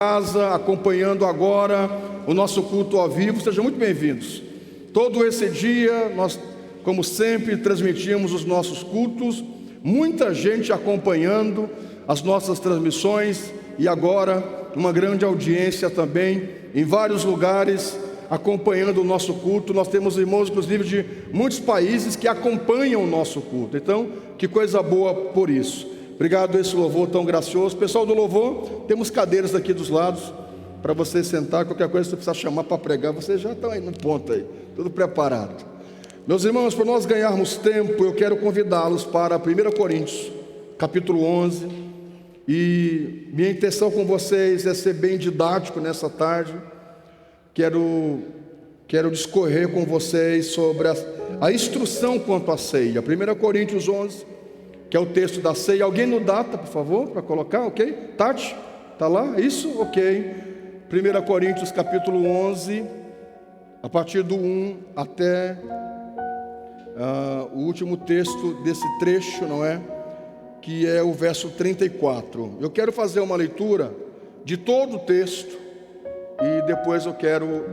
Casa, acompanhando agora o nosso culto ao vivo, sejam muito bem-vindos. Todo esse dia, nós, como sempre, transmitimos os nossos cultos, muita gente acompanhando as nossas transmissões e agora uma grande audiência também em vários lugares acompanhando o nosso culto. Nós temos irmãos, inclusive, de muitos países que acompanham o nosso culto. Então, que coisa boa por isso. Obrigado a esse louvor tão gracioso. Pessoal do louvor, temos cadeiras aqui dos lados para você sentar. Qualquer coisa que você precisar chamar para pregar, vocês já estão aí no ponto aí, tudo preparado. Meus irmãos, para nós ganharmos tempo, eu quero convidá-los para 1 Coríntios, capítulo 11. E minha intenção com vocês é ser bem didático nessa tarde. Quero discorrer com vocês sobre a instrução quanto à ceia. 1 Coríntios 11, que é o texto da ceia. Alguém no data, por favor, para colocar, ok? Tati, está lá? Isso? Ok. 1 Coríntios capítulo 11, a partir do 1 até o último texto desse trecho, não é? Que é o verso 34. Eu quero fazer uma leitura de todo o texto e depois eu quero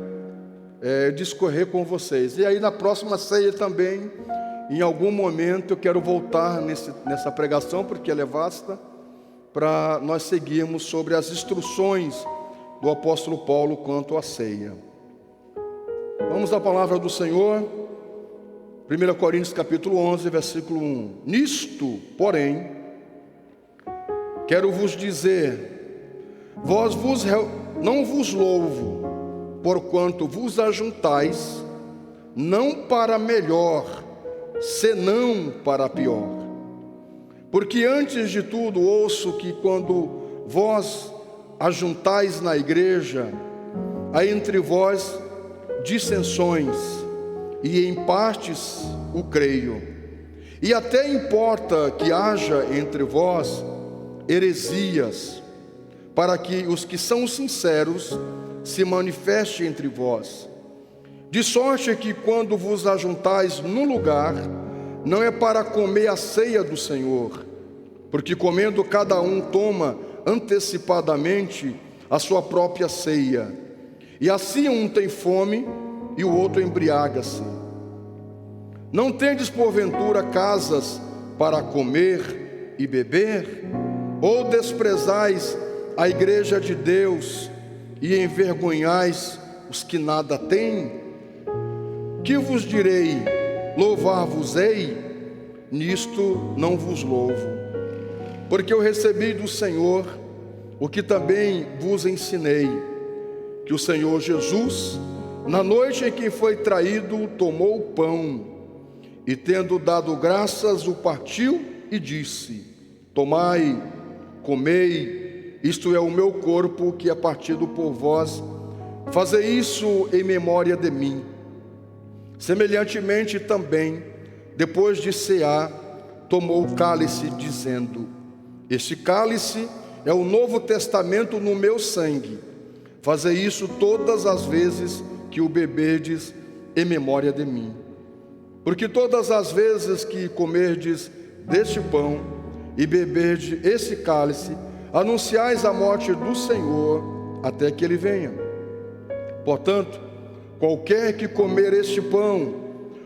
discorrer com vocês. E aí na próxima ceia também, em algum momento eu quero voltar nessa pregação, porque ela é vasta, para nós seguirmos sobre as instruções do apóstolo Paulo quanto à ceia. Vamos à palavra do Senhor. 1 Coríntios capítulo 11, versículo 1. Nisto, porém, quero vos dizer, não vos louvo, porquanto vos ajuntais, não para melhor, senão para pior. Porque antes de tudo ouço que quando vós ajuntais na igreja, há entre vós dissensões, e em partes o creio. E até importa que haja entre vós heresias, para que os que são sinceros se manifestem entre vós. De sorte que quando vos ajuntais num lugar, não é para comer a ceia do Senhor, porque comendo cada um toma antecipadamente a sua própria ceia, e assim um tem fome e o outro embriaga-se. Não tendes porventura casas para comer e beber? Ou desprezais a igreja de Deus e envergonhais os que nada têm? Que vos direi? Louvar-vos-ei? Nisto não vos louvo, porque eu recebi do Senhor o que também vos ensinei, que o Senhor Jesus, na noite em que foi traído, tomou o pão, e tendo dado graças, o partiu e disse: tomai, comei, isto é o meu corpo que é partido por vós, fazei isso em memória de mim. Semelhantemente também, depois de cear, tomou o cálice, dizendo: este cálice é o novo testamento no meu sangue. Fazei isso todas as vezes que o beberdes em memória de mim. Porque todas as vezes que comerdes deste pão e beberdes esse cálice, anunciais a morte do Senhor até que ele venha. Portanto, qualquer que comer este pão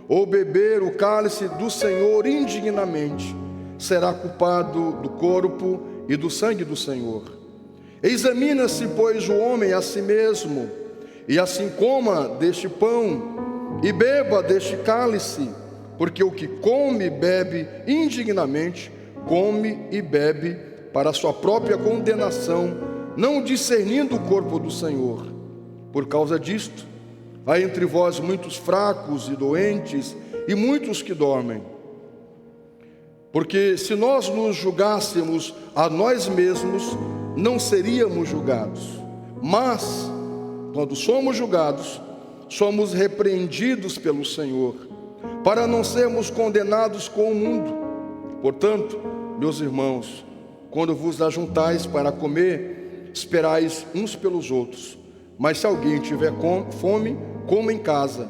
ou beber o cálice do Senhor indignamente, será culpado do corpo e do sangue do Senhor. Examina-se, pois, o homem a si mesmo, e assim coma deste pão e beba deste cálice, porque o que come e bebe indignamente, come e bebe para a sua própria condenação, não discernindo o corpo do Senhor. Por causa disto, há entre vós muitos fracos e doentes, e muitos que dormem. Porque se nós nos julgássemos a nós mesmos, não seríamos julgados. Mas, quando somos julgados, somos repreendidos pelo Senhor, para não sermos condenados com o mundo. Portanto, meus irmãos, quando vos ajuntais para comer, esperais uns pelos outros. Mas se alguém tiver fome, coma em casa,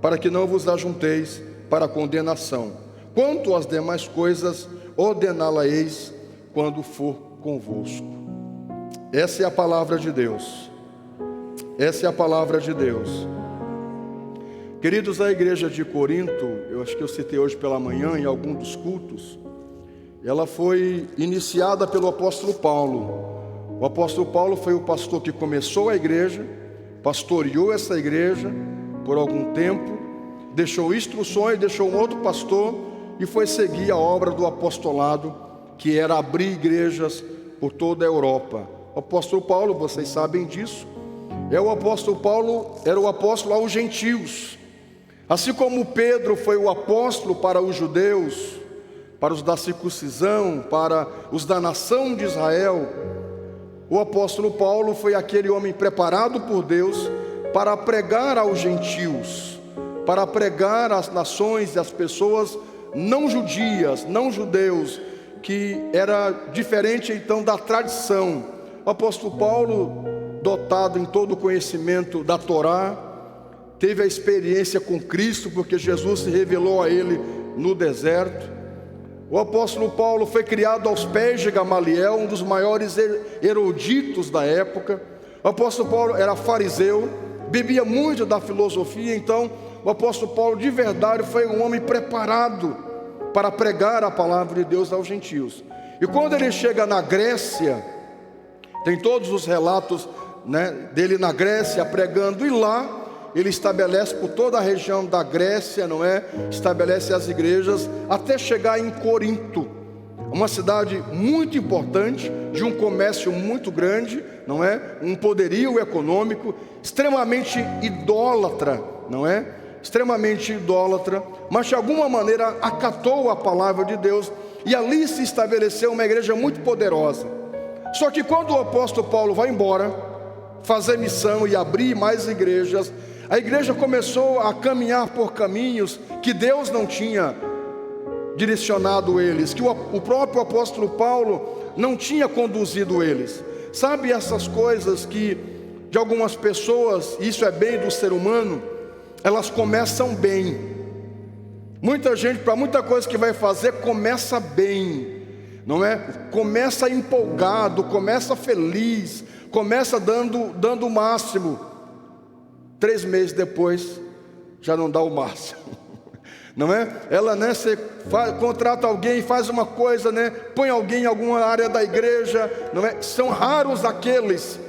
para que não vos ajunteis para condenação. Quanto às demais coisas, ordená-la-eis quando for convosco. Essa é a palavra de Deus. Essa é a palavra de Deus. Queridos, a igreja de Corinto, eu acho que eu citei hoje pela manhã em algum dos cultos, ela foi iniciada pelo apóstolo Paulo. O apóstolo Paulo foi o pastor que começou a igreja, pastoreou essa igreja por algum tempo, deixou instruções, deixou um outro pastor e foi seguir a obra do apostolado, que era abrir igrejas por toda a Europa. O apóstolo Paulo, vocês sabem disso, o apóstolo Paulo era o apóstolo aos gentios. Assim como Pedro foi o apóstolo para os judeus, para os da circuncisão, para os da nação de Israel, o apóstolo Paulo foi aquele homem preparado por Deus para pregar aos gentios, para pregar às nações e às pessoas não judias, não judeus, que era diferente então da tradição. O apóstolo Paulo, dotado em todo o conhecimento da Torá, teve a experiência com Cristo, porque Jesus se revelou a ele no deserto. O apóstolo Paulo foi criado aos pés de Gamaliel, um dos maiores eruditos da época. O apóstolo Paulo era fariseu, bebia muito da filosofia. Então o apóstolo Paulo de verdade foi um homem preparado para pregar a palavra de Deus aos gentios. E quando ele chega na Grécia, tem todos os relatos, dele na Grécia pregando, e lá ele estabelece por toda a região da Grécia, estabelece as igrejas, até chegar em Corinto, uma cidade muito importante, de um comércio muito grande, um poderio econômico, extremamente idólatra, extremamente idólatra, mas de alguma maneira acatou a palavra de Deus, e ali se estabeleceu uma igreja muito poderosa. Só que quando o apóstolo Paulo vai embora, fazer missão e abrir mais igrejas, a igreja começou a caminhar por caminhos que Deus não tinha direcionado eles, que o próprio apóstolo Paulo não tinha conduzido eles. Sabe essas coisas que de algumas pessoas, isso é bem do ser humano, elas começam bem. Muita gente, para muita coisa que vai fazer, começa bem, começa empolgado, começa feliz, começa dando o máximo. 3 meses depois, já não dá o máximo, Ela, você contrata alguém, faz uma coisa, põe alguém em alguma área da igreja, São raros aqueles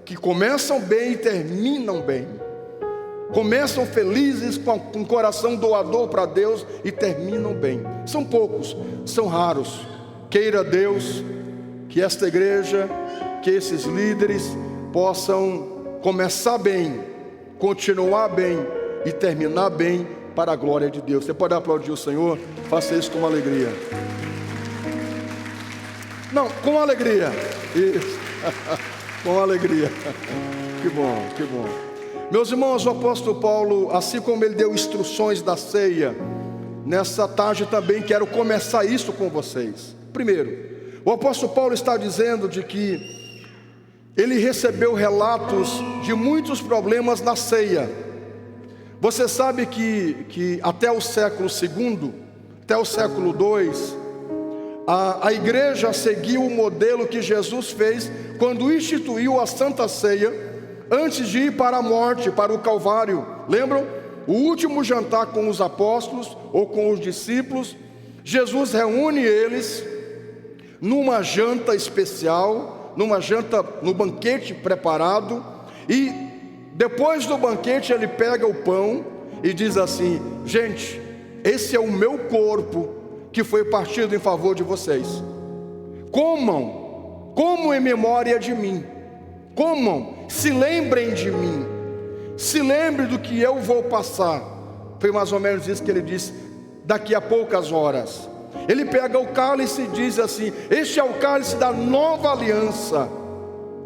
que começam bem e terminam bem. Começam felizes, com um coração doador para Deus e terminam bem. São poucos, são raros. Queira Deus que esta igreja, que esses líderes possam começar bem, continuar bem e terminar bem para a glória de Deus. Você pode aplaudir o Senhor? Faça isso com alegria. Não, com alegria. Isso. Com alegria. Que bom, que bom. Meus irmãos, o apóstolo Paulo, assim como ele deu instruções da ceia, nessa tarde também quero começar isso com vocês. Primeiro, o apóstolo Paulo está dizendo de que ele recebeu relatos de muitos problemas na ceia. Você sabe que até o século II, até o século II, a igreja seguiu o modelo que Jesus fez quando instituiu a Santa Ceia, antes de ir para a morte, para o Calvário. Lembram? O último jantar com os apóstolos, ou com os discípulos, Jesus reúne eles numa janta especial, no banquete preparado, e depois do banquete ele pega o pão e diz assim: gente, esse é o meu corpo que foi partido em favor de vocês. Comam em memória de mim. Comam, se lembrem de mim, se lembrem do que eu vou passar. Foi mais ou menos isso que ele disse. Daqui a poucas horas ele pega o cálice e diz assim: este é o cálice da nova aliança.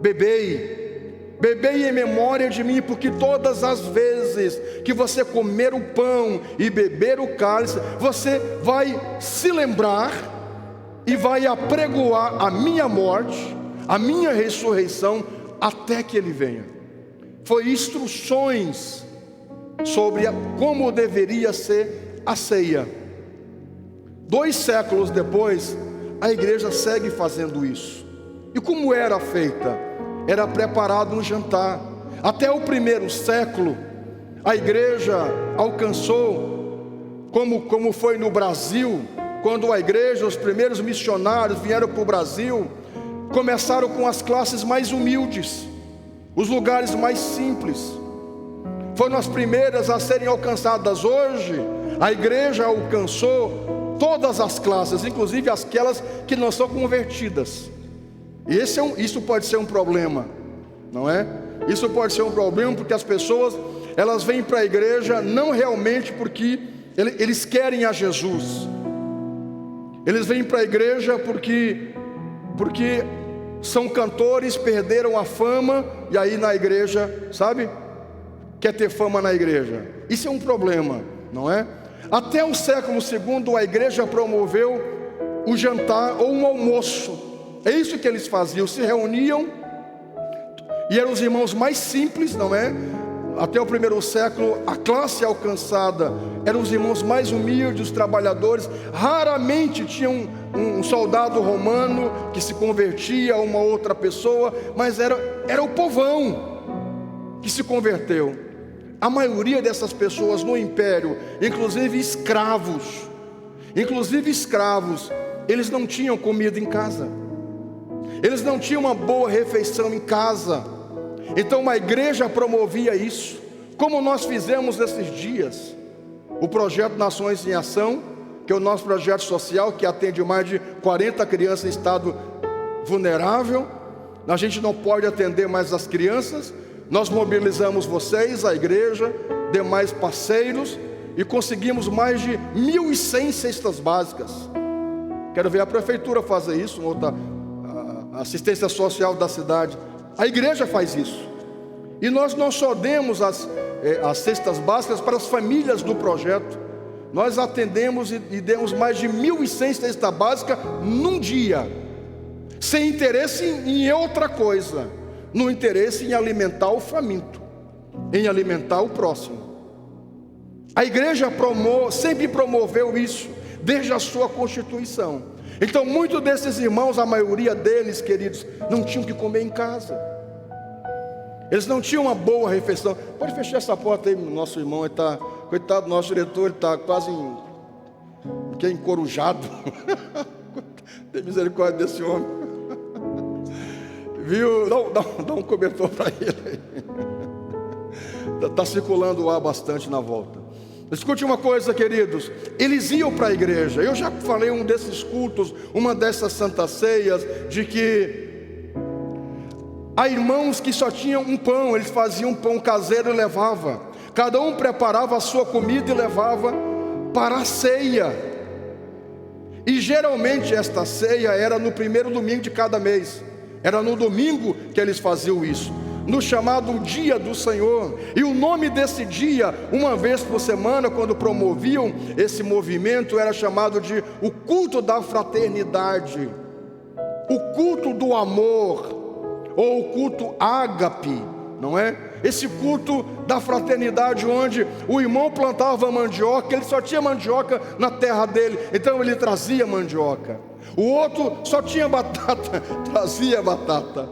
Bebei em memória de mim, porque todas as vezes que você comer o pão e beber o cálice, você vai se lembrar e vai apregoar a minha morte, a minha ressurreição, até que ele venha. Foi instruções sobre como deveria ser a ceia. 2 séculos depois, a igreja segue fazendo isso. E como era feita? era preparado um jantar. Até o primeiro século, a igreja alcançou, como foi no Brasil, quando a igreja, os primeiros missionários vieram para o Brasil, começaram com as classes mais humildes, os lugares mais simples. Foram as primeiras a serem alcançadas. Hoje, a igreja alcançou todas as classes, inclusive aquelas que não são convertidas. E isso pode ser um problema, não é? Isso pode ser um problema porque as pessoas, elas vêm para a igreja não realmente porque eles querem a Jesus. Eles vêm para a igreja porque são cantores, perderam a fama, e aí na igreja, sabe? Quer ter fama na igreja. Isso é um problema, não é? Até o século II, a igreja promoveu o jantar ou um almoço. É isso que eles faziam, se reuniam, e eram os irmãos mais simples, não é? Até o primeiro século, a classe alcançada eram os irmãos mais humildes, os trabalhadores. Raramente tinha um soldado romano que se convertia a uma outra pessoa, mas era o povão que se converteu. A maioria dessas pessoas no império, inclusive escravos, eles não tinham comida em casa, eles não tinham uma boa refeição em casa. Então uma igreja promovia isso, como nós fizemos nesses dias. O projeto Nações em Ação, que é o nosso projeto social, que atende mais de 40 crianças em estado vulnerável. A gente não pode atender mais as crianças. Nós mobilizamos vocês, a igreja, demais parceiros, e conseguimos mais de 1.100 cestas básicas. Quero ver a prefeitura fazer isso, a assistência social da cidade. A igreja faz isso. E nós não só demos as cestas básicas para as famílias do projeto. Nós atendemos e demos mais de 1.100 cestas básicas num dia, sem interesse em outra coisa, no interesse em alimentar o faminto, em alimentar o próximo. A igreja sempre promoveu isso, desde a sua constituição. Então muitos desses irmãos, a maioria deles, queridos, não tinham que comer em casa. Eles não tinham uma boa refeição. Pode fechar essa porta aí, nosso irmão, ele está, coitado do nosso diretor, ele está quase encorujado. Tem misericórdia desse homem. Viu? Dá um cobertor para ele. Está circulando o ar bastante na volta. Escute uma coisa, queridos. Eles iam para a igreja. Eu já falei um desses cultos, uma dessas santas ceias, de que há irmãos que só tinham um pão. Eles faziam um pão caseiro e levavam. Cada um preparava a sua comida e levava para a ceia. E geralmente esta ceia era no primeiro domingo de cada mês. Era no domingo que eles faziam isso, no chamado Dia do Senhor. E o nome desse dia, uma vez por semana, quando promoviam esse movimento, era chamado de o culto da fraternidade, o culto do amor, ou o culto ágape, não é? Esse culto da fraternidade, onde o irmão plantava mandioca, ele só tinha mandioca na terra dele, então ele trazia mandioca. O outro só tinha batata, trazia batata.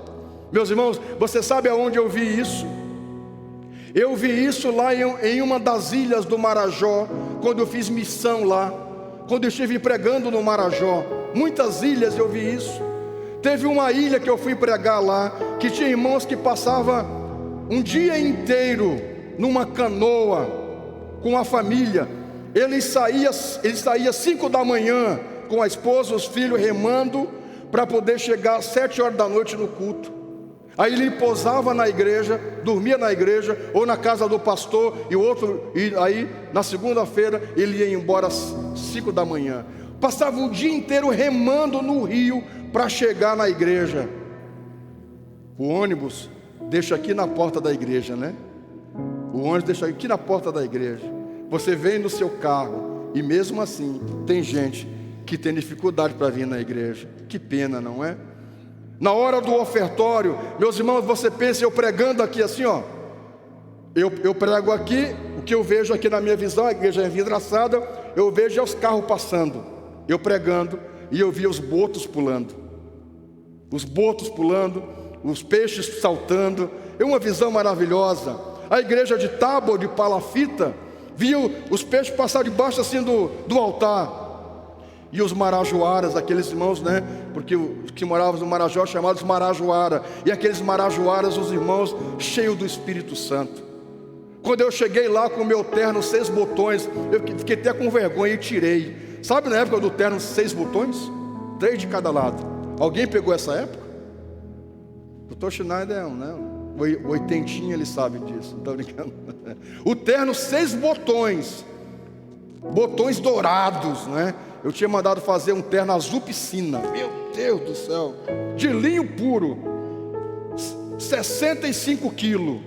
Meus irmãos, você sabe aonde eu vi isso? Eu vi isso lá em uma das ilhas do Marajó, quando eu fiz missão lá, quando eu estive pregando no Marajó. Muitas ilhas eu vi isso. Teve uma ilha que eu fui pregar lá, que tinha irmãos que passavam um dia inteiro numa canoa com a família. Ele saía 5 da manhã com a esposa, os filhos, remando para poder chegar às 7 horas da noite no culto. Aí ele pousava na igreja, dormia na igreja ou na casa do pastor, e aí na segunda-feira ele ia embora às 5 da manhã. Passava o dia inteiro remando no rio para chegar na igreja. O ônibus deixa aqui na porta da igreja, né? O ônibus deixa aqui na porta da igreja. Você vem no seu carro e mesmo assim tem gente que tem dificuldade para vir na igreja. Que pena, não é? Na hora do ofertório, meus irmãos, você pensa, eu pregando aqui assim, ó. Eu prego aqui, o que eu vejo aqui na minha visão, a igreja é vidraçada, eu vejo os carros passando, eu pregando, e eu via os botos pulando. Os botos pulando, os peixes saltando. É uma visão maravilhosa. A igreja de Tábor, de palafita, viu os peixes passar debaixo assim do altar. E os marajoaras, aqueles irmãos, né? Porque os que moravam no Marajó chamados marajoara. E aqueles marajoaras, os irmãos cheios do Espírito Santo. Quando eu cheguei lá com o meu terno 6 botões, eu fiquei até com vergonha e tirei. Sabe na época do terno 6 botões? 3 de cada lado. Alguém pegou essa época? O Dr. Schneider é né? O oitentinho, ele sabe disso, não estou brincando. O terno 6 botões. Botões dourados, né? Eu tinha mandado fazer um terno azul piscina. Meu Deus do céu. De linho puro. 65 quilos.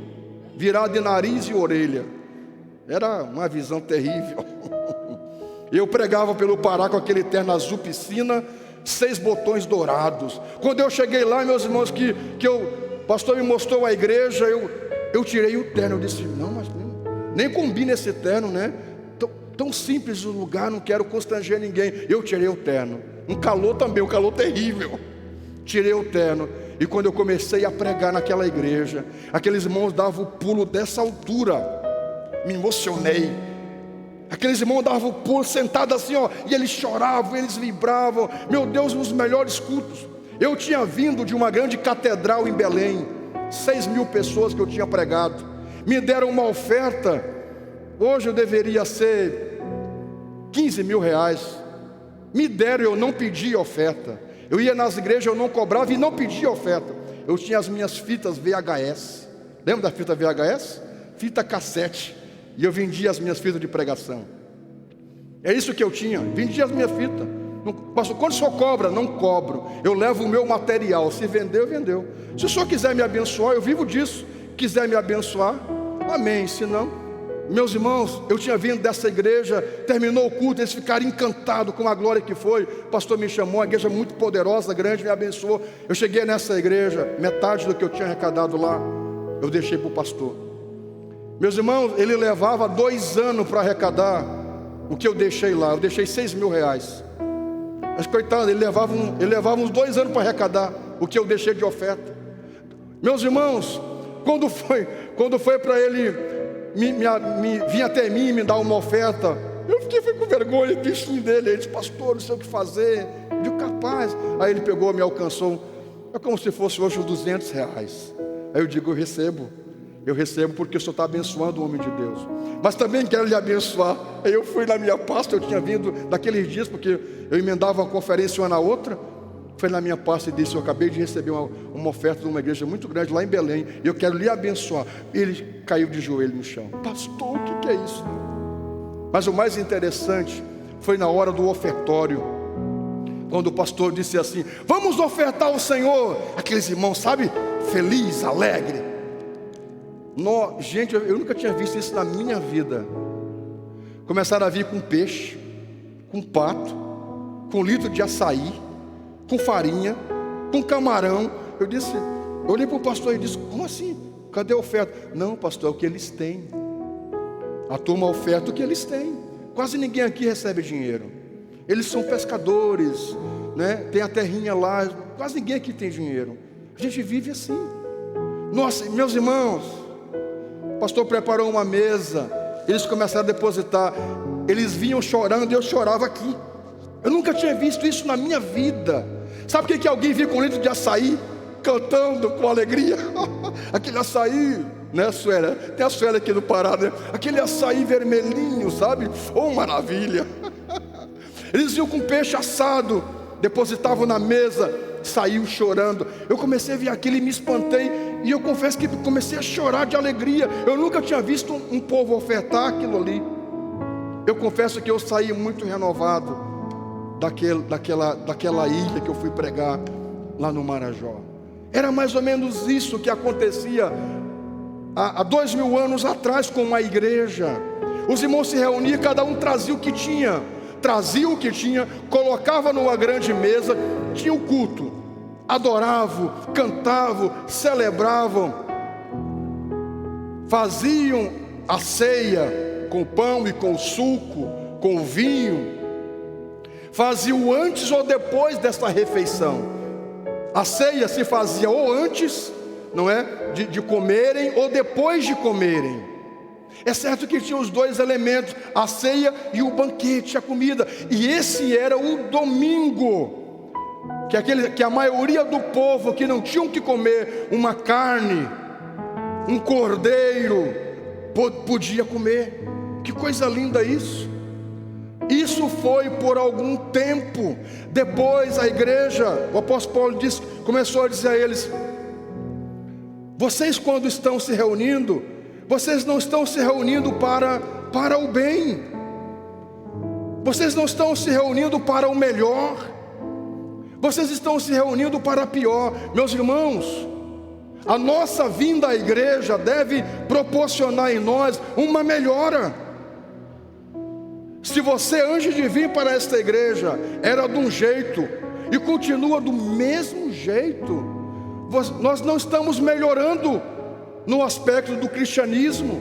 Virado de nariz e orelha. Era uma visão terrível. Eu pregava pelo Pará com aquele terno azul piscina, 6 botões dourados. Quando eu cheguei lá, meus irmãos, o pastor me mostrou a igreja, eu tirei o terno. Eu disse, não, mas nem combina esse terno, né? Tão simples o lugar, não quero constranger ninguém. Eu tirei o terno. Um calor também, um calor terrível. Tirei o terno. E quando eu comecei a pregar naquela igreja, aqueles irmãos davam o pulo dessa altura. Me emocionei. Aqueles irmãos davam o pulo sentado assim, ó, e eles choravam, eles vibravam. Meu Deus, os melhores cultos. Eu tinha vindo de uma grande catedral em Belém, 6.000 pessoas que eu tinha pregado. Me deram uma oferta. Hoje eu deveria ser 15 mil reais. Me deram, eu não pedi oferta. Eu ia nas igrejas, eu não cobrava e não pedia oferta. Eu tinha as minhas fitas VHS. Lembra da fita VHS? Fita cassete. E eu vendia as minhas fitas de pregação. É isso que eu tinha, vendia as minhas fitas. Pastor, quando o senhor cobra? Não cobro. Eu levo o meu material. Se vendeu, vendeu. Se o senhor quiser me abençoar, eu vivo disso. Quiser me abençoar, amém. Se não, meus irmãos, eu tinha vindo dessa igreja, terminou o culto, eles ficaram encantados com a glória que foi. O pastor me chamou, uma igreja muito poderosa, grande, me abençoou. Eu cheguei nessa igreja, metade do que eu tinha arrecadado lá, eu deixei para o pastor. Meus irmãos, ele levava 2 anos para arrecadar o que eu deixei lá. Eu deixei 6 mil reais. Mas coitado, ele levava uns 2 anos para arrecadar o que eu deixei de oferta. Meus irmãos, quando foi para ele vir até mim e me dar uma oferta, eu fiquei com vergonha, bichinho dele. Ele disse, pastor, não sei o que fazer. Eu digo, capaz. Aí ele pegou, me alcançou. É como se fosse hoje os 200 reais. Aí eu digo, eu recebo porque o senhor está abençoando o homem de Deus. Mas também quero lhe abençoar. Aí eu fui na minha pasta, eu tinha vindo daqueles dias, porque eu emendava uma conferência uma na outra. Foi na minha pasta e disse, eu acabei de receber uma oferta de uma igreja muito grande lá em Belém, e eu quero lhe abençoar. Ele caiu de joelho no chão. Pastor, o que é isso? Mas o mais interessante foi na hora do ofertório, quando o pastor disse assim, vamos ofertar ao Senhor. Aqueles irmãos, sabe, feliz, alegre. Gente, eu nunca tinha visto isso na minha vida. Começaram a vir com peixe, com pato, com litro de açaí, com farinha, com camarão. Eu olhei para o pastor e disse, como assim? Cadê a oferta? Não, pastor, é o que eles têm. A turma oferta o que eles têm. Quase ninguém aqui recebe dinheiro. Eles são pescadores, né? Tem a terrinha lá. Quase ninguém aqui tem dinheiro. A gente vive assim. Nossa, meus irmãos, o pastor preparou uma mesa. Eles começaram a depositar. Eles vinham chorando e eu chorava aqui. Eu nunca tinha visto isso na minha vida. Sabe o que alguém vinha com um litro de açaí, cantando com alegria? Aquele açaí, né, Suela? Tem a Suela aqui no Pará, né? Aquele açaí vermelhinho, sabe? Oh, maravilha! Eles iam com peixe assado, depositavam na mesa, saiu chorando. Eu comecei a ver aquilo e me espantei. E eu confesso que comecei a chorar de alegria. Eu nunca tinha visto um povo ofertar aquilo ali. Eu confesso que eu saí muito renovado daquela ilha que eu fui pregar lá no Marajó. Era mais ou menos isso que acontecia há 2000 anos atrás com a igreja. Os irmãos se reuniam, cada um trazia o que tinha. Colocava numa grande mesa, tinha o culto, adoravam, cantavam, celebravam, faziam a ceia com pão e com suco, com vinho, faziam antes ou depois desta refeição. A ceia se fazia ou antes, não é, de comerem, ou depois de comerem. É certo que tinha os dois elementos, a ceia e o banquete, a comida. E esse era o domingo, que a maioria do povo que não tinham que comer uma carne, um cordeiro, podia comer. Que coisa linda isso! Isso foi por algum tempo. Depois a igreja, o apóstolo Paulo começou a dizer a eles: vocês quando estão se reunindo, vocês não estão se reunindo para o bem, vocês não estão se reunindo para o melhor, vocês estão se reunindo para pior. Meus irmãos, a nossa vinda à igreja deve proporcionar em nós uma melhora. Se você, antes de vir para esta igreja, era de um jeito e continua do mesmo jeito, nós não estamos melhorando no aspecto do cristianismo.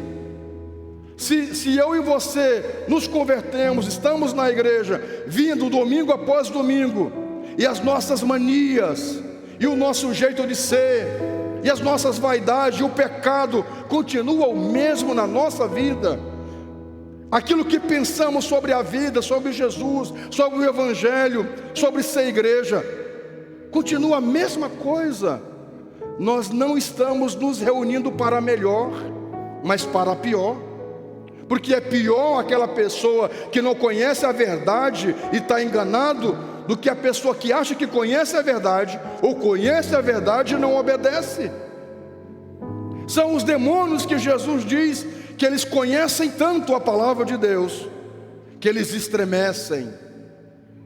Se eu e você nos convertemos, estamos na igreja, vindo domingo após domingo, e as nossas manias, e o nosso jeito de ser, e as nossas vaidades, e o pecado continua o mesmo na nossa vida, aquilo que pensamos sobre a vida, sobre Jesus, sobre o Evangelho, sobre ser igreja, continua a mesma coisa. Nós não estamos nos reunindo para melhor, mas para pior. Porque é pior aquela pessoa que não conhece a verdade e está enganado, do que a pessoa que acha que conhece a verdade, ou conhece a verdade e não obedece. São os demônios que Jesus diz que eles conhecem tanto a palavra de Deus, que eles estremecem,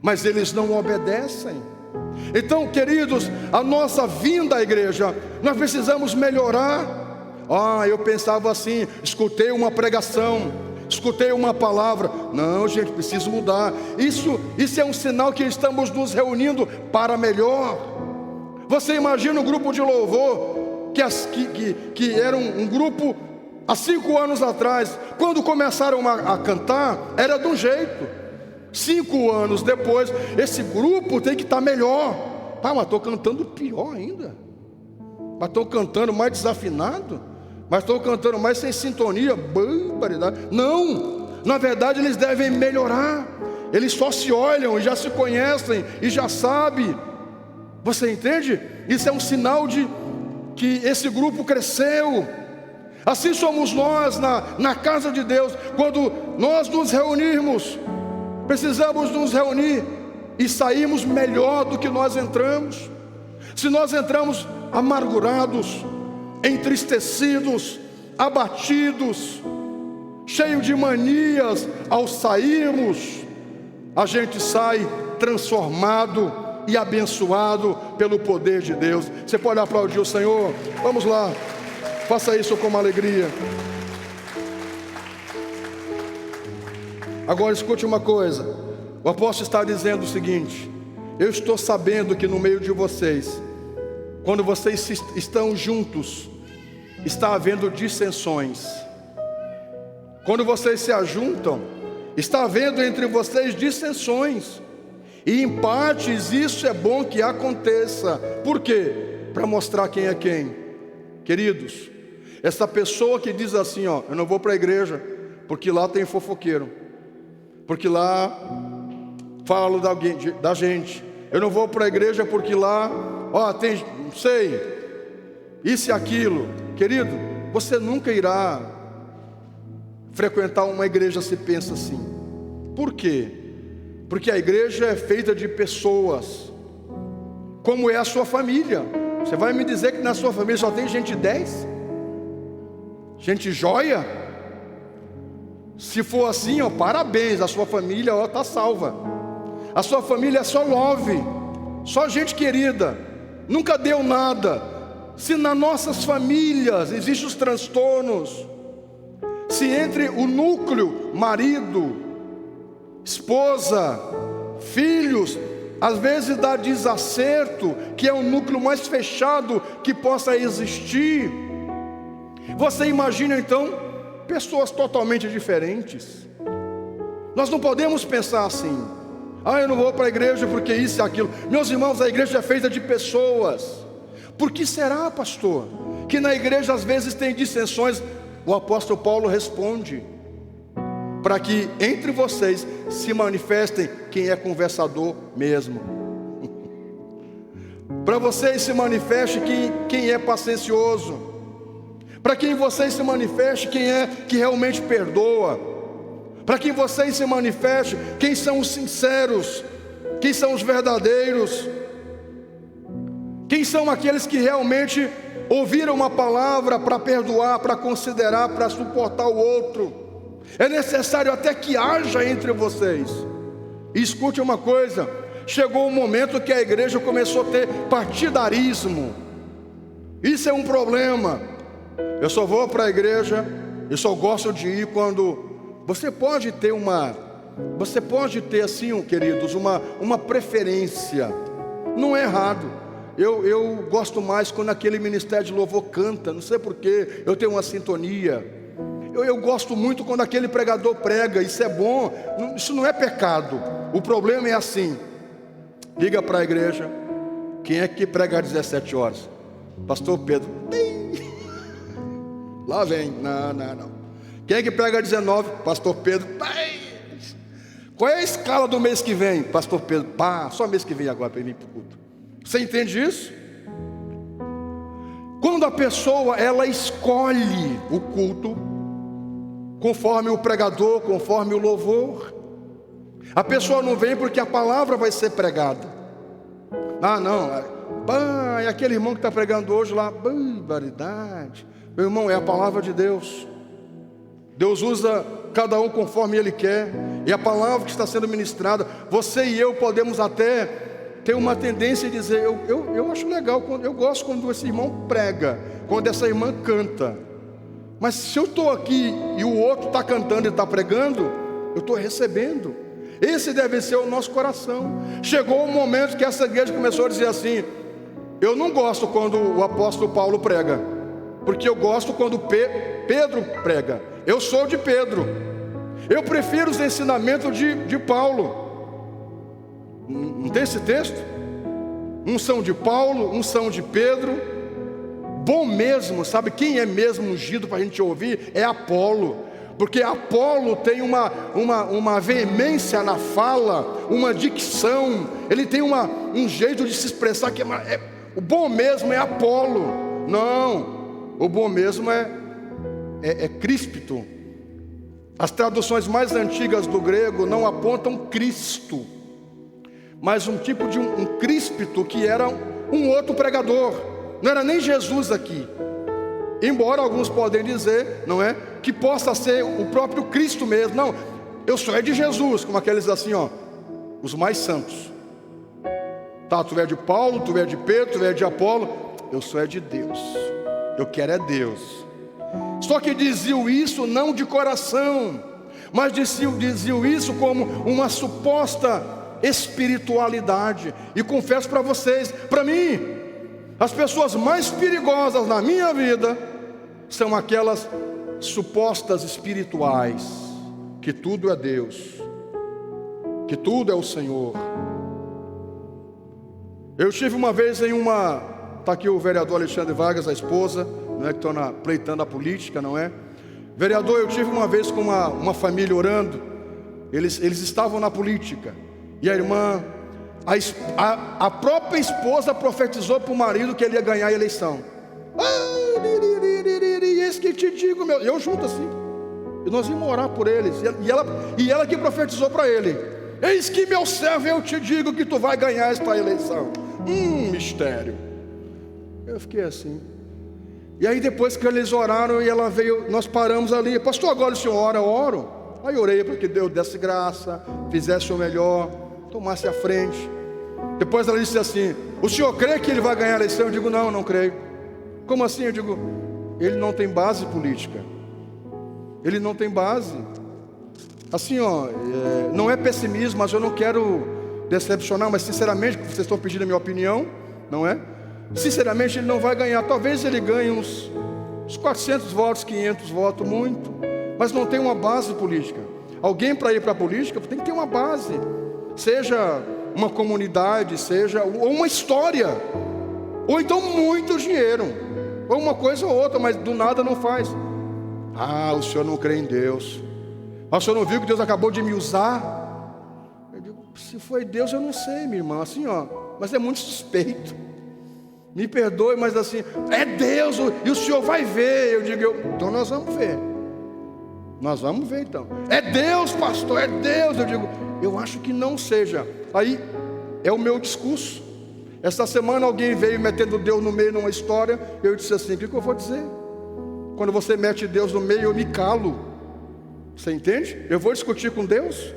mas eles não obedecem. Então, queridos, a nossa vinda à igreja, nós precisamos melhorar. Eu pensava assim, escutei uma pregação, escutei uma palavra. Não, gente, preciso mudar. Isso é um sinal que estamos nos reunindo para melhor. Você imagina um grupo de louvor, que era um grupo há 5 anos atrás, quando começaram a cantar, era de um jeito. 5 anos depois, esse grupo tem que estar melhor. Mas estou cantando pior ainda. Mas estou cantando mais desafinado. Mas estou cantando mais sem sintonia. Barbaridade. Não, na verdade eles devem melhorar. Eles só se olham e já se conhecem e já sabem. Você entende? Isso é um sinal de que esse grupo cresceu. Assim somos nós na casa de Deus. Quando nós nos reunirmos, precisamos nos reunir e sairmos melhor do que nós entramos. Se nós entramos amargurados, entristecidos, abatidos, cheios de manias, ao sairmos, a gente sai transformado e abençoado pelo poder de Deus. Você pode aplaudir o Senhor? Vamos lá. Faça isso com alegria. Agora escute uma coisa. O apóstolo está dizendo o seguinte: eu estou sabendo que no meio de vocês, quando vocês estão juntos, está havendo dissensões. Quando vocês se ajuntam, está havendo entre vocês dissensões. E em partes isso é bom que aconteça. Por quê? Para mostrar quem é quem. Queridos, essa pessoa que diz assim, eu não vou para a igreja porque lá tem fofoqueiro, porque lá falo da gente. Eu não vou para a igreja porque lá tem, não sei, isso e aquilo. Querido, você nunca irá frequentar uma igreja se pensa assim. Por quê? Porque a igreja é feita de pessoas, como é a sua família. Você vai me dizer que na sua família só tem gente 10? Gente joia? Se for assim, parabéns, a sua família está salva. A sua família é só love, só gente querida, nunca deu nada. Se nas nossas famílias existem os transtornos, se entre o núcleo, marido, esposa, filhos, às vezes dá desacerto, que é o núcleo mais fechado que possa existir. Você imagina então pessoas totalmente diferentes. Nós não podemos pensar assim. Ah, eu não vou para a igreja porque isso e aquilo. Meus irmãos, a igreja é feita de pessoas. Por que será, pastor, que na igreja às vezes tem dissensões? O apóstolo Paulo responde: para que entre vocês se manifestem quem é conversador mesmo. Para vocês se manifeste quem é paciencioso. Para que em vocês se manifeste quem é que realmente perdoa. Para que em vocês se manifeste quem são os sinceros, quem são os verdadeiros, quem são aqueles que realmente ouviram uma palavra para perdoar, para considerar, para suportar o outro. É necessário até que haja entre vocês. E escute uma coisa: chegou um momento que a igreja começou a ter partidarismo. Isso é um problema. Eu só vou para a igreja, eu só gosto de ir quando... Você pode ter assim, queridos, uma preferência. Não é errado. Eu gosto mais quando aquele ministério de louvor canta, não sei porquê, eu tenho uma sintonia. Eu gosto muito quando aquele pregador prega, isso é bom, isso não é pecado. O problema é assim: liga para a igreja, quem é que prega às 17 horas? Pastor Pedro. Lá vem, não. Quem é que prega às 19? Pastor Pedro. Qual é a escala do mês que vem? Pastor Pedro. Só mês que vem agora para ir para o culto. Você entende isso? Quando a pessoa ela escolhe o culto conforme o pregador, conforme o louvor, a pessoa não vem porque a palavra vai ser pregada. Não, é aquele irmão que está pregando hoje lá, barbaridade. Meu irmão, é a palavra de Deus. Deus usa cada um conforme Ele quer, e a palavra que está sendo ministrada, você e eu podemos até ter uma tendência de dizer: eu acho legal, eu gosto quando esse irmão prega, quando essa irmã canta. Mas se eu estou aqui e o outro está cantando e está pregando, eu estou recebendo. Esse deve ser o nosso coração. Chegou um momento que essa igreja começou a dizer assim: eu não gosto quando o apóstolo Paulo prega, porque eu gosto quando Pedro prega. Eu sou de Pedro. Eu prefiro os ensinamentos de Paulo. Não tem esse texto? Uns são de Paulo, uns são de Pedro. Bom mesmo, sabe quem é mesmo ungido para a gente ouvir? É Apolo. Porque Apolo tem uma veemência na fala, uma dicção. Ele tem um jeito de se expressar que o bom mesmo é Apolo. Não, o bom mesmo é Críspito. As traduções mais antigas do grego não apontam Cristo, mas um tipo de um Críspito que era um outro pregador. Não era nem Jesus aqui, embora alguns podem dizer, não é, que possa ser o próprio Cristo mesmo. Não, eu sou de Jesus, como aqueles assim, os mais santos. Tu é de Paulo, tu é de Pedro, tu é de Apolo. Eu sou de Deus, eu quero é Deus. Só que diziam isso não de coração, mas diziam isso como uma suposta espiritualidade. E confesso para vocês, para mim, as pessoas mais perigosas na minha vida são aquelas supostas espirituais, que tudo é Deus, que tudo é o Senhor. Eu estive uma vez está aqui o vereador Alexandre Vargas, a esposa, não é, que estão pleitando a política, não é? Vereador, eu tive uma vez com uma família orando. Eles estavam na política, e a irmã, a própria esposa profetizou para o marido que ele ia ganhar a eleição. E esse que te digo, eu junto assim, e nós íamos orar por eles, e ela que profetizou para ele: eis que meu servo, eu te digo que tu vai ganhar esta eleição. Mistério. Eu fiquei assim. E aí depois que eles oraram e ela veio, nós paramos ali: pastor, agora o senhor ora? Eu oro. Aí orei para que Deus desse graça, fizesse o melhor, tomasse a frente. Depois ela disse assim: o senhor crê que ele vai ganhar a eleição? Eu digo: não creio. Como assim? Eu digo: ele não tem base política. Ele não tem base. Assim, não é pessimismo, mas eu não quero decepcionar, mas sinceramente, vocês estão pedindo a minha opinião, não é? Sinceramente, ele não vai ganhar. Talvez ele ganhe uns 400 votos, 500 votos, muito, mas não tem uma base política. Alguém para ir para a política tem que ter uma base. seja uma comunidade, seja ou uma história, ou então muito dinheiro, ou uma coisa ou outra, mas do nada não faz. Ah, o senhor não crê em Deus. O senhor não viu que Deus acabou de me usar? Eu digo, se foi Deus eu não sei, minha irmã, assim mas é muito suspeito. Me perdoe, mas assim, é Deus, e o senhor vai ver. Eu digo, então nós vamos ver. Nós vamos ver então. É Deus, pastor, é Deus. Eu digo, eu acho que não seja. Aí é o meu discurso. Esta semana alguém veio metendo Deus no meio numa história. Eu disse assim, o que eu vou dizer? Quando você mete Deus no meio, eu me calo. Você entende? Eu vou discutir com Deus.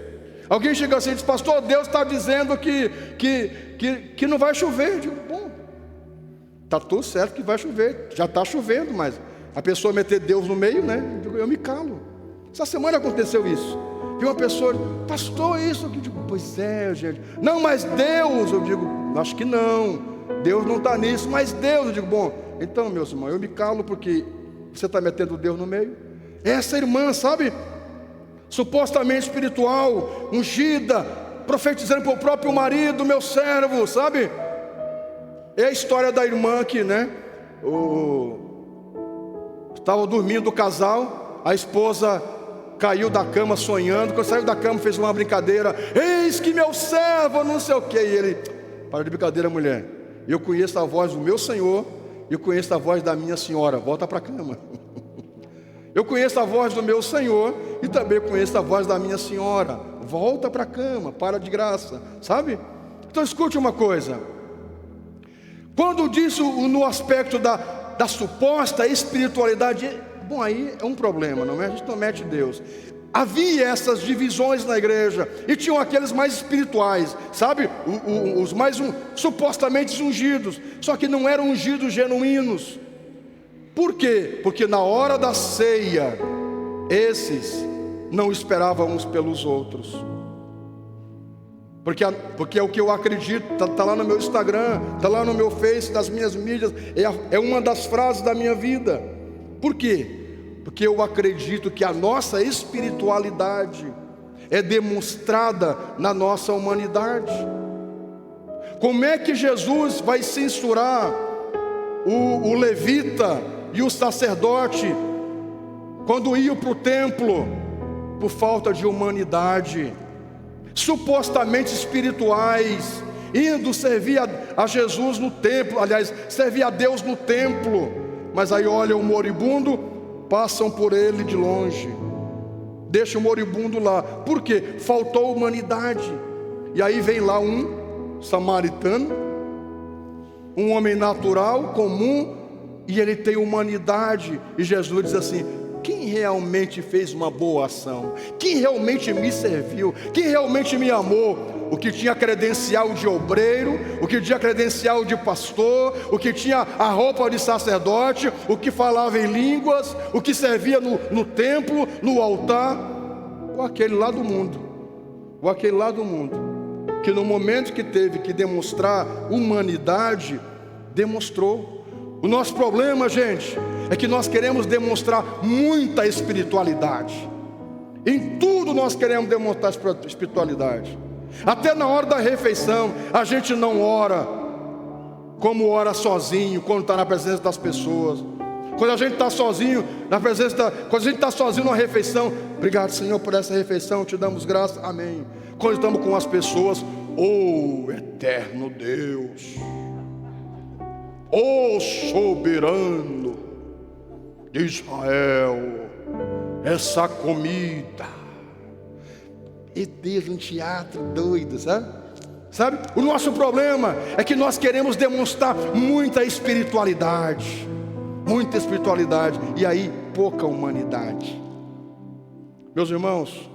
Alguém chega assim e diz, pastor, Deus está dizendo que não vai chover. Eu digo, bom, está tudo certo que vai chover. Já está chovendo, mas a pessoa meter Deus no meio, né? Eu me calo. Essa semana aconteceu isso. Vi uma pessoa, pastor, isso aqui. Eu digo, pois é, gente. Não, mas Deus. Eu digo, acho que não. Deus não está nisso, mas Deus. Eu digo, bom, então, meus irmãos, eu me calo porque você está metendo Deus no meio. Essa irmã, sabe, supostamente espiritual, ungida, profetizando para o próprio marido, meu servo, sabe? É a história da irmã que, né, estava dormindo o casal, a esposa caiu da cama sonhando. Quando saiu da cama fez uma brincadeira, eis que meu servo, não sei o que. E ele, para de brincadeira, mulher, eu conheço a voz do meu Senhor, eu conheço a voz da minha senhora, volta para a cama. Eu conheço a voz do meu Senhor e também conheço a voz da minha senhora, volta para a cama, para de graça, sabe? Então escute uma coisa, quando diz no aspecto da suposta espiritualidade, bom, aí é um problema, não é? A gente não mete Deus. Havia essas divisões na igreja, e tinham aqueles mais espirituais, sabe? Os mais supostamente ungidos, só que não eram ungidos genuínos. Por quê? Porque na hora da ceia, esses não esperavam uns pelos outros. Porque é o que eu acredito, está lá no meu Instagram, está lá no meu Face, das minhas mídias, é uma das frases da minha vida. Por quê? Porque eu acredito que a nossa espiritualidade é demonstrada na nossa humanidade. Como é que Jesus vai censurar o levita e o sacerdote quando iam para o templo por falta de humanidade? Supostamente espirituais, indo servir a Jesus no templo, aliás, servir a Deus no templo, mas aí olham o moribundo, passam por ele de longe, deixa o moribundo lá. Por quê? Faltou humanidade. E aí vem lá um samaritano, um homem natural, comum, e ele tem humanidade, e Jesus diz assim, quem realmente fez uma boa ação? Quem realmente me serviu? Quem realmente me amou? O que tinha credencial de obreiro, o que tinha credencial de pastor, o que tinha a roupa de sacerdote, o que falava em línguas, o que servia no templo, no altar, ou aquele lá do mundo, que no momento que teve que demonstrar humanidade, demonstrou. O nosso problema, gente, é que nós queremos demonstrar muita espiritualidade. Em tudo nós queremos demonstrar espiritualidade. Até na hora da refeição, a gente não ora como ora sozinho, quando está na presença das pessoas. Quando a gente está sozinho, quando a gente está sozinho numa refeição, obrigado, Senhor, por essa refeição, te damos graça, amém. Quando estamos com as pessoas, oh eterno Deus, oh soberano de Israel, essa comida, e Deus, um teatro doido, sabe? O nosso problema é que nós queremos demonstrar muita espiritualidade, e aí pouca humanidade. Meus irmãos,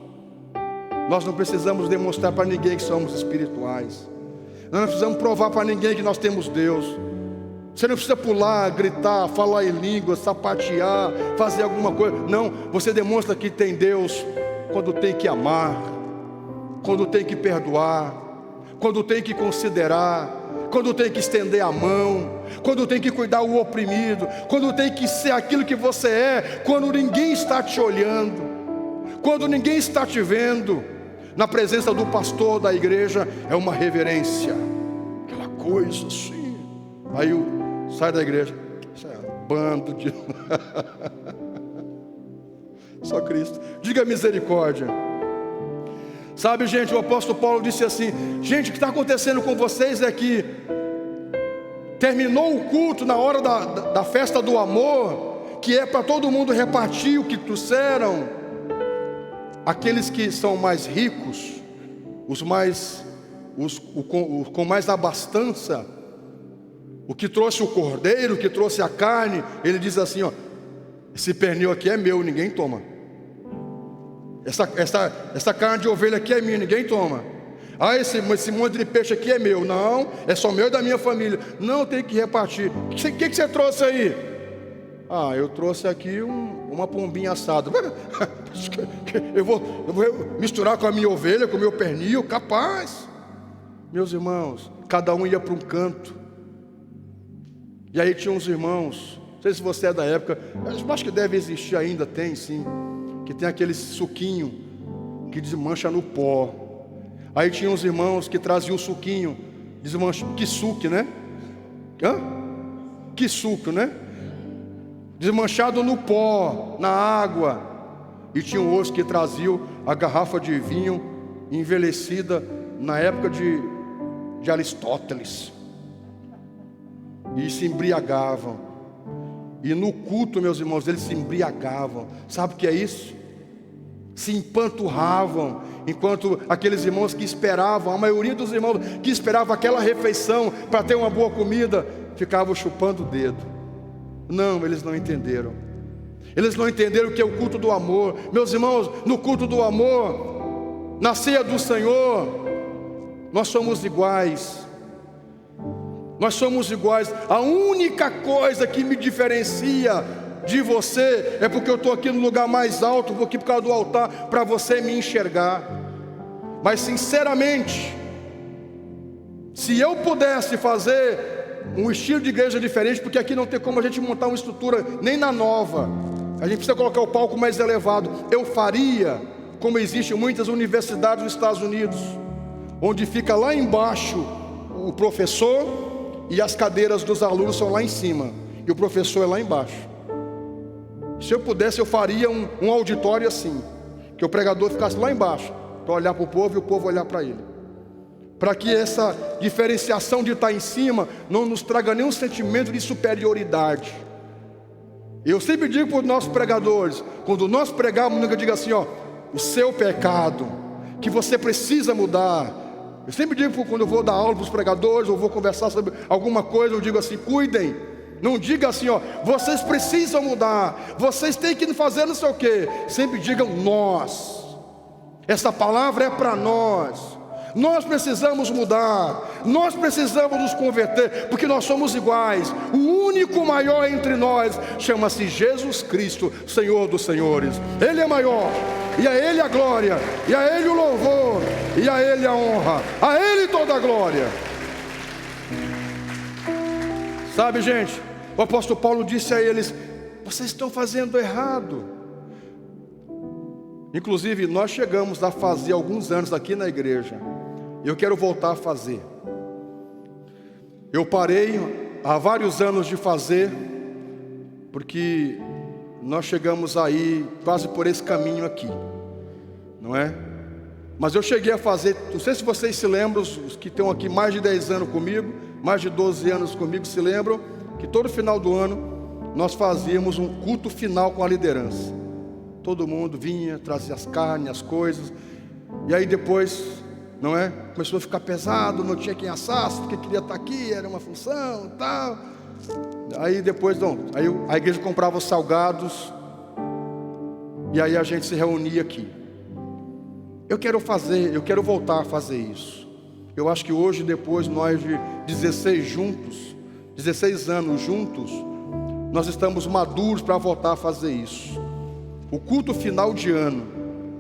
nós não precisamos demonstrar para ninguém que somos espirituais, nós não precisamos provar para ninguém que nós temos Deus. Você não precisa pular, gritar, falar em língua, sapatear, fazer alguma coisa. Não, você demonstra que tem Deus quando tem que amar, quando tem que perdoar, quando tem que considerar, quando tem que estender a mão, quando tem que cuidar do oprimido, quando tem que ser aquilo que você é, quando ninguém está te olhando, quando ninguém está te vendo. Na presença do pastor da igreja é uma reverência, aquela coisa assim. Aí sai da igreja, isso é bando de... Só Cristo. Diga misericórdia. Sabe, gente, o apóstolo Paulo disse assim: gente, o que está acontecendo com vocês é que terminou o culto na hora da festa do amor, que é para todo mundo repartir o que trouxeram. Aqueles que são mais ricos, os com mais abastança, o que trouxe o cordeiro, o que trouxe a carne, ele diz assim, ó: esse pernil aqui é meu, ninguém toma. Essa carne de ovelha aqui é minha, ninguém toma. Ah, esse monte de peixe aqui é meu. Não, é só meu e da minha família. Não, tem que repartir. O que você trouxe aí? Ah, eu trouxe aqui uma pombinha assada. Eu vou misturar com a minha ovelha, com o meu pernil? Capaz. Meus irmãos, cada um ia para um canto. E aí tinha uns irmãos, não sei se você é da época, eu acho que deve existir ainda, tem sim, que tem aquele suquinho que desmancha no pó. Aí tinha uns irmãos que traziam o suquinho kisuke, né? Kisuke, né? Desmanchado no pó, na água. E tinha outros que traziam a garrafa de vinho envelhecida na época de Aristóteles, e se embriagavam. E no culto, meus irmãos, eles se embriagavam. Sabe o que é isso? Se empanturravam, enquanto aqueles irmãos que esperavam, a maioria dos irmãos que esperavam aquela refeição para ter uma boa comida, ficavam chupando o dedo. Não, eles não entenderam. Eles não entenderam o que é o culto do amor. Meus irmãos, no culto do amor, na ceia do Senhor, nós somos iguais. Nós somos iguais. A única coisa que me diferencia de você é porque eu estou aqui no lugar mais alto, vou aqui por causa do altar, para você me enxergar. Mas sinceramente, se eu pudesse fazer um estilo de igreja diferente, porque aqui não tem como a gente montar uma estrutura nem na nova, a gente precisa colocar o palco mais elevado. Eu faria como existe em muitas universidades dos Estados Unidos, onde fica lá embaixo o professor e as cadeiras dos alunos são lá em cima, e o professor é lá embaixo. Se eu pudesse, eu faria um auditório assim, que o pregador ficasse lá embaixo, para olhar para o povo e o povo olhar para ele, para que essa diferenciação de estar em cima não nos traga nenhum sentimento de superioridade. Eu sempre digo para os nossos pregadores, quando nós pregarmos, nunca diga assim, ó, o seu pecado, que você precisa mudar. Eu sempre digo, quando eu vou dar aula para os pregadores, ou vou conversar sobre alguma coisa, eu digo assim: cuidem. Não diga assim, ó, vocês precisam mudar, vocês têm que fazer não sei o quê. Sempre digam nós. Essa palavra é para nós. Nós precisamos mudar, nós precisamos nos converter, porque nós somos iguais. O único maior entre nós chama-se Jesus Cristo, Senhor dos senhores. Ele é maior, e a Ele a glória, e a Ele o louvor, e a Ele a honra, a Ele toda a glória. Sabe, gente, o apóstolo Paulo disse a eles: vocês estão fazendo errado. Inclusive, nós chegamos a fazer alguns anos aqui na igreja, eu quero voltar a fazer. Eu parei há vários anos de fazer, porque nós chegamos aí quase por esse caminho aqui, não é? Mas eu cheguei a fazer, não sei se vocês se lembram, os que estão aqui mais de 10 anos comigo, mais de 12 anos comigo, se lembram que todo final do ano nós fazíamos um culto final com a liderança. Todo mundo vinha, trazia as carnes, as coisas, e aí depois, não é? Começou a ficar pesado, não tinha quem assasse, porque queria estar aqui, era uma função e tal. Aí depois, não, aí a igreja comprava os salgados, e aí a gente se reunia aqui. Eu quero voltar a fazer isso. Eu acho que hoje, depois nós de 16 anos juntos, nós estamos maduros para voltar a fazer isso. O culto final de ano,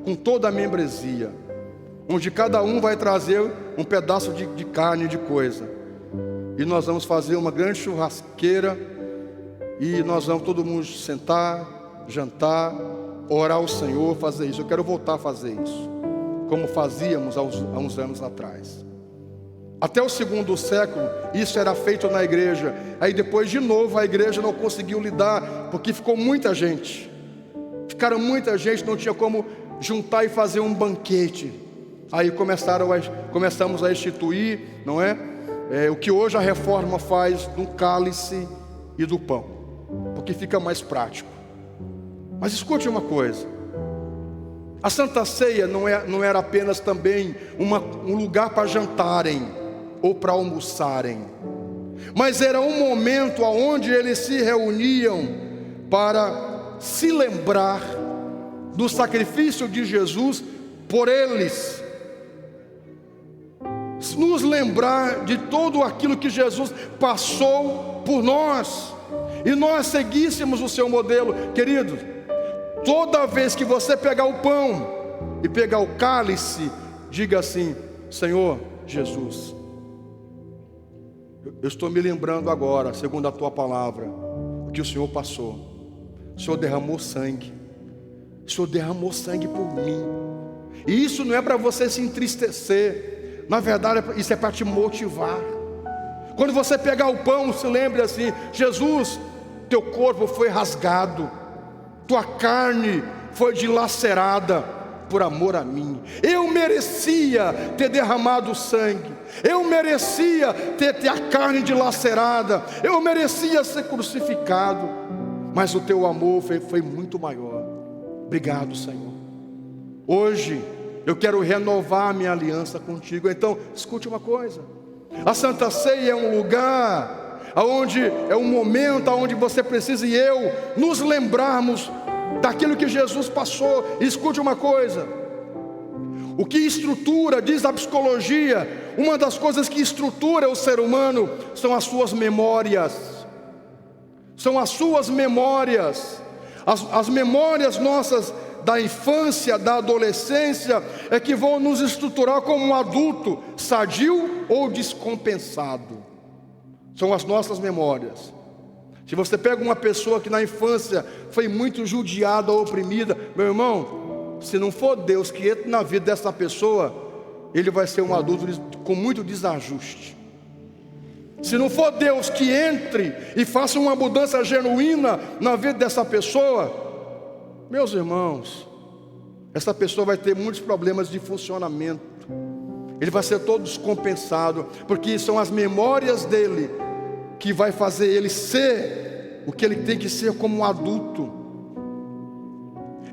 com toda a membresia, onde cada um vai trazer um pedaço de carne, de coisa, e nós vamos fazer uma grande churrasqueira, e nós vamos todo mundo sentar, jantar, orar ao Senhor, fazer isso. Eu quero voltar a fazer isso. como fazíamos há uns anos atrás. Até o segundo século, isso era feito na igreja. Aí depois, de novo, a igreja não conseguiu lidar, porque ficou muita gente. Ficaram muita gente, não tinha como juntar e fazer um banquete. Aí começamos a instituir, não é? O que hoje a reforma faz do cálice e do pão, porque fica mais prático. Mas escute uma coisa: a Santa Ceia não era apenas também um lugar para jantarem ou para almoçarem, mas era um momento onde eles se reuniam para se lembrar do sacrifício de Jesus por eles, nos lembrar de tudo aquilo que Jesus passou por nós, e nós seguíssemos o seu modelo. Queridos, toda vez que você pegar o pão e pegar o cálice, diga assim: Senhor Jesus, eu estou me lembrando agora, segundo a tua palavra, o que o Senhor passou. O Senhor derramou sangue. O Senhor derramou sangue por mim. E isso não é para você se entristecer. Na verdade, isso é para te motivar. Quando você pegar o pão, se lembre assim: Jesus, teu corpo foi rasgado, tua carne foi dilacerada por amor a mim. Eu merecia ter derramado sangue, eu merecia ter a carne dilacerada, eu merecia ser crucificado, mas o teu amor foi muito maior. Obrigado, Senhor. Hoje eu quero renovar a minha aliança contigo. Então, escute uma coisa: a Santa Ceia é um lugar onde é um momento onde você precisa e eu nos lembrarmos daquilo que Jesus passou. E escute uma coisa: o que estrutura, diz a psicologia, uma das coisas que estrutura o ser humano são as suas memórias. São as suas memórias. As memórias nossas da infância, da adolescência, é que vão nos estruturar como um adulto sadio ou descompensado. São as nossas memórias. Se você pega uma pessoa que na infância foi muito judiada ou oprimida, meu irmão, se não for Deus que entra na vida dessa pessoa, ele vai ser um adulto com muito desajuste. Se não for Deus que entre e faça uma mudança genuína na vida dessa pessoa, meus irmãos, essa pessoa vai ter muitos problemas de funcionamento. Ele vai ser todo descompensado, porque são as memórias dele que vai fazer ele ser o que ele tem que ser como um adulto.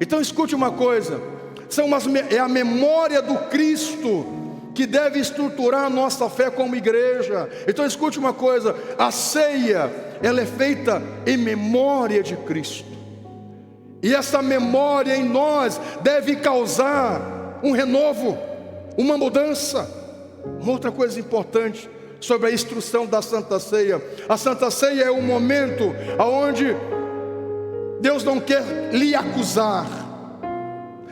Então escute uma coisa: é a memória do Cristo que deve estruturar a nossa fé como igreja. Então escute uma coisa: a ceia, ela é feita em memória de Cristo, e essa memória em nós deve causar um renovo, uma mudança. Uma outra coisa importante sobre a instrução da Santa Ceia: a Santa Ceia é um momento onde Deus não quer lhe acusar,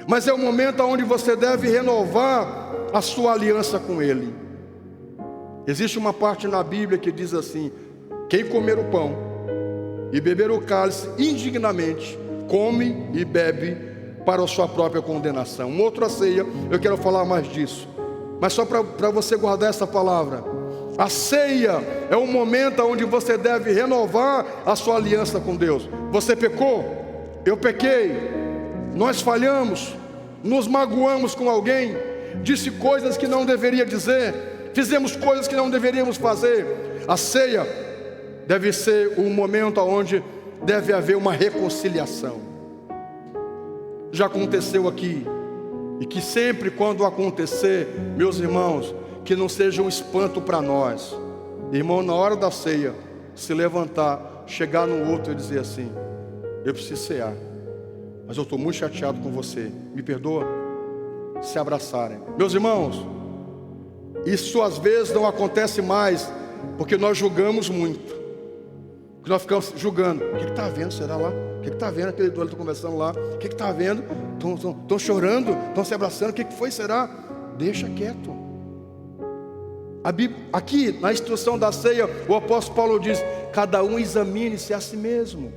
mas é um momento onde você deve renovar a sua aliança com Ele. Existe uma parte na Bíblia que diz assim: quem comer o pão e beber o cálice indignamente, come e bebe para a sua própria condenação. Uma outra ceia, eu quero falar mais disso, mas só para você guardar essa palavra. A ceia é um momento onde você deve renovar a sua aliança com Deus. Você pecou, eu pequei, nós falhamos, nos magoamos com alguém, disse coisas que não deveria dizer, fizemos coisas que não deveríamos fazer. A ceia deve ser um momento onde deve haver uma reconciliação. Já aconteceu aqui, e que sempre quando acontecer, meus irmãos, que não seja um espanto para nós. Irmão, na hora da ceia, se levantar, chegar no outro e dizer assim: eu preciso cear, mas eu estou muito chateado com você, me perdoa? Se abraçarem. Meus irmãos, isso às vezes não acontece mais, porque nós julgamos muito, porque nós ficamos julgando. O que está havendo? Será lá? O que está havendo? Aquele doido está conversando lá. O que está havendo? Estão chorando? Estão se abraçando? O que foi? Será? Deixa quieto. Aqui na instrução da ceia, o apóstolo Paulo diz: cada um examine-se a si mesmo,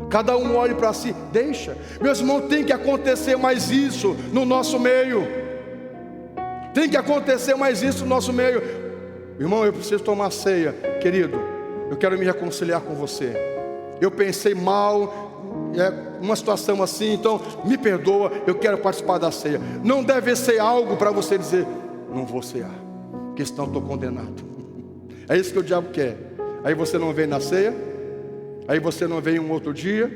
cada um olhe para si. Deixa, meus irmãos, tem que acontecer mais isso no nosso meio. Tem que acontecer mais isso no nosso meio. Irmão, eu preciso tomar ceia. Querido, eu quero me reconciliar com você. Eu pensei mal, uma situação assim, então me perdoa, eu quero participar da ceia. Não deve ser algo para você dizer: não vou cear, porque senão estou condenado. É isso que o diabo quer. Aí você não vem na ceia, aí você não vem um outro dia,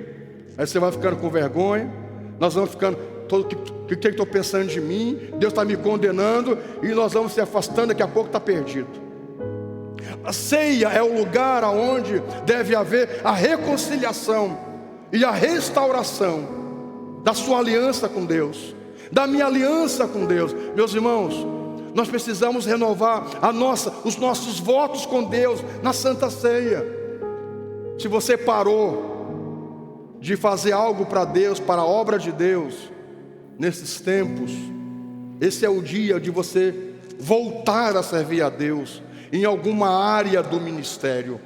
aí você vai ficando com vergonha. Nós vamos ficando, o que estou pensando de mim? Deus está me condenando, e nós vamos se afastando, daqui a pouco está perdido. A ceia é o lugar onde deve haver a reconciliação e a restauração da sua aliança com Deus, da minha aliança com Deus. Meus irmãos, nós precisamos renovar os nossos votos com Deus na Santa Ceia. Se você parou de fazer algo para Deus, para a obra de Deus, nesses tempos, esse é o dia de você voltar a servir a Deus em alguma área do ministério.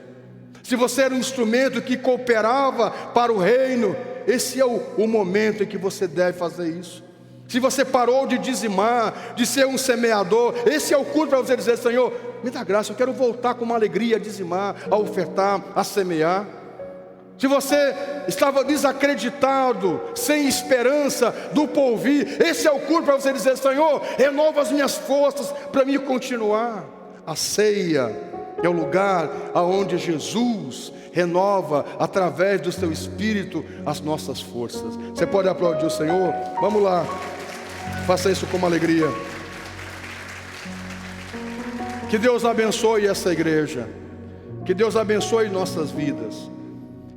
Se você era um instrumento que cooperava para o reino, esse é o momento em que você deve fazer isso. Se você parou de dizimar, de ser um semeador, esse é o culto para você dizer: Senhor, me dá graça, eu quero voltar com uma alegria a dizimar, a ofertar, a semear. Se você estava desacreditado, sem esperança do porvir, esse é o culto para você dizer: Senhor, renova as minhas forças para mim continuar. A ceia é o lugar aonde Jesus renova, através do seu Espírito, as nossas forças. Você pode aplaudir o Senhor? Vamos lá, faça isso com alegria. Que Deus abençoe essa igreja, que Deus abençoe nossas vidas,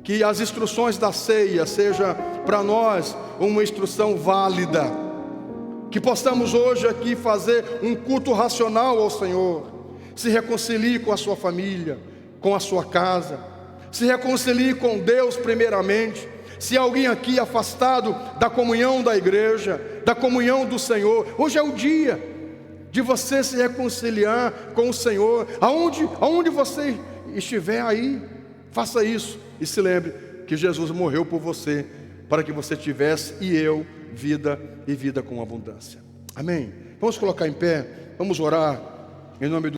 que as instruções da ceia seja para nós uma instrução válida, que possamos hoje aqui fazer um culto racional ao Senhor. Se reconcilie com a sua família, com a sua casa, se reconcilie com Deus primeiramente. Se alguém aqui afastado da comunhão da igreja, da comunhão do Senhor, hoje é o dia de você se reconciliar com o Senhor. Aonde você estiver aí, faça isso e se lembre que Jesus morreu por você, para que você tivesse, e eu, vida e vida com abundância. Amém? Vamos colocar em pé, vamos orar em nome do